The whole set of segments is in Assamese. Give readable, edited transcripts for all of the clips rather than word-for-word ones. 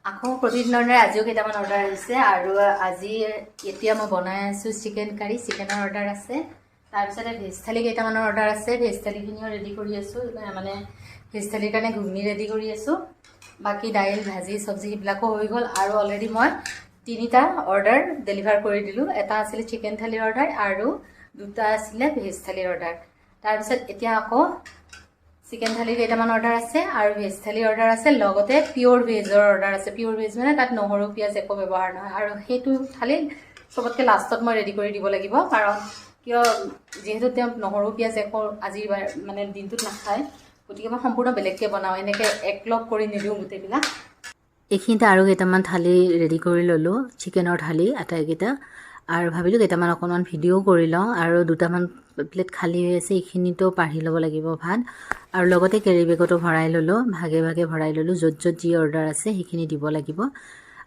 আকৌ প্ৰতিদিনৰ দৰে আজিও কেইটামান অৰ্ডাৰ আহিছে আৰু আজি এতিয়া মই বনাই আছোঁ চিকেন কাৰী, চিকেনৰ অৰ্ডাৰ আছে। তাৰপিছতে ভেজ থালি কেইটামানৰ অৰ্ডাৰ আছে, ভেজ থালিখিনিও ৰেডি কৰি আছোঁ, মানে ভেজ থালিৰ কাৰণে ঘুগনি ৰেডি কৰি আছোঁ। বাকী দাইল ভাজি চব্জি সেইবিলাকো হৈ গ'ল আৰু অলৰেডি মই 3টা অৰ্ডাৰ ডেলিভাৰ কৰি দিলোঁ। এটা আছিলে চিকেন থালিৰ অৰ্ডাৰ আৰু 2টা আছিলে ভেজ থালিৰ অৰ্ডাৰ। তাৰপিছত এতিয়া আকৌ চিকেন থালি কেইটামান অৰ্ডাৰ আছে আৰু ভেজ থালি অৰ্ডাৰ আছে, লগতে পিয়'ৰ ভেজৰ অৰ্ডাৰ আছে। পিয়'ৰ ভেজ মানে তাত নহৰু পিঁয়াজ একো ব্যৱহাৰ নহয় আৰু সেইটো থালি চবতকৈ লাষ্টত মই ৰেডি কৰি দিব লাগিব, কাৰণ কিয় যিহেতু তেওঁ নহৰু পিঁয়াজ একো আজিৰ মানে দিনটোত নাখায়, গতিকে মই সম্পূৰ্ণ বেলেগকৈ বনাওঁ, এনেকৈ একলগ কৰি নিদিওঁ গোটেইবিলাক। এইখিনিতে আৰু কেইটামান থালি ৰেডি কৰি ল'লোঁ, চিকেনৰ থালি আটাইকেইটা, আৰু ভাবিলোঁ কেইটামান অকণমান ভিডিঅ' কৰি লওঁ। আৰু 2টামান প্লেট খালী হৈ আছে, এইখিনিতো বাঢ়ি ল'ব লাগিব ভাত, আৰু লগতে কেৰি বেগতো ভৰাই ল'লোঁ, ভাগে ভাগে ভৰাই ল'লোঁ, য'ত য'ত যি অৰ্ডাৰ আছে সেইখিনি দিব লাগিব।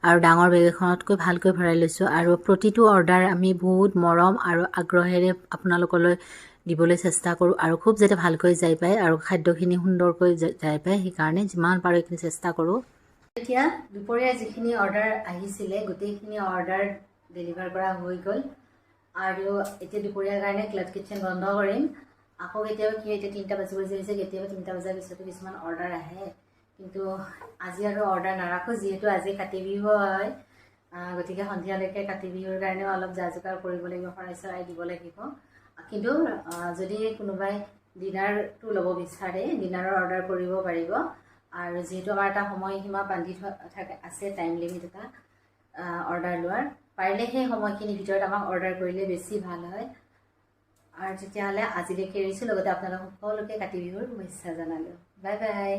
আৰু ডাঙৰ বেগ এখনতকৈ ভালকৈ ভৰাই লৈছোঁ। আৰু প্ৰতিটো অৰ্ডাৰ আমি বহুত মৰম আৰু আগ্ৰহেৰে আপোনালোকলৈ দিবলৈ চেষ্টা কৰোঁ, আৰু খুব যাতে ভালকৈ যাই পায় আৰু খাদ্যখিনি সুন্দৰকৈ যাই পায়, সেইকাৰণে যিমান পাৰোঁ এইখিনি চেষ্টা কৰোঁ। এতিয়া দুপৰীয়া যিখিনি অৰ্ডাৰ আহিছিলে গোটেইখিনি অৰ্ডাৰ ডেলিভাৰ কৰা হৈ গ'ল, আৰু এতিয়া দুপৰীয়াৰ কাৰণে ক্লাউড কিটচেন বন্ধ কৰিম। আকৌ কেতিয়াবা কি এতিয়া 3টা বাজিব হৈছে, কেতিয়াবা 3টা বজাৰ পিছতো কিছুমান অৰ্ডাৰ আহে, কিন্তু আজি আৰু অৰ্ডাৰ নাৰাখোঁ, যিহেতু আজি কাতি বিহু হয়, গতিকে সন্ধিয়ালৈকে কাতি বিহুৰ কাৰণেও অলপ যা যোগাৰ কৰিব লাগিব, শৰাই চৰাই দিব লাগিব। কিন্তু যদি কোনোবাই ডিনাৰটো ল'ব বিচাৰে, ডিনাৰৰ অৰ্ডাৰ কৰিব পাৰিব, আৰু যিহেতু আমাৰ এটা সময়সীমা বান্ধি থাকে আছে, টাইম লিমিট এটা অৰ্ডাৰ লোৱাৰ, পাৰিলে সেই সময়খিনিৰ ভিতৰত আমাক অৰ্ডাৰ কৰিলে বেছি ভাল হয়। আৰু তেতিয়াহ'লে আজিলৈকে এৰিছোঁ, লগতে আপোনালোক সকলোকে কাতি বিহুৰ শুভেচ্ছা জনালোঁ। Bye bye.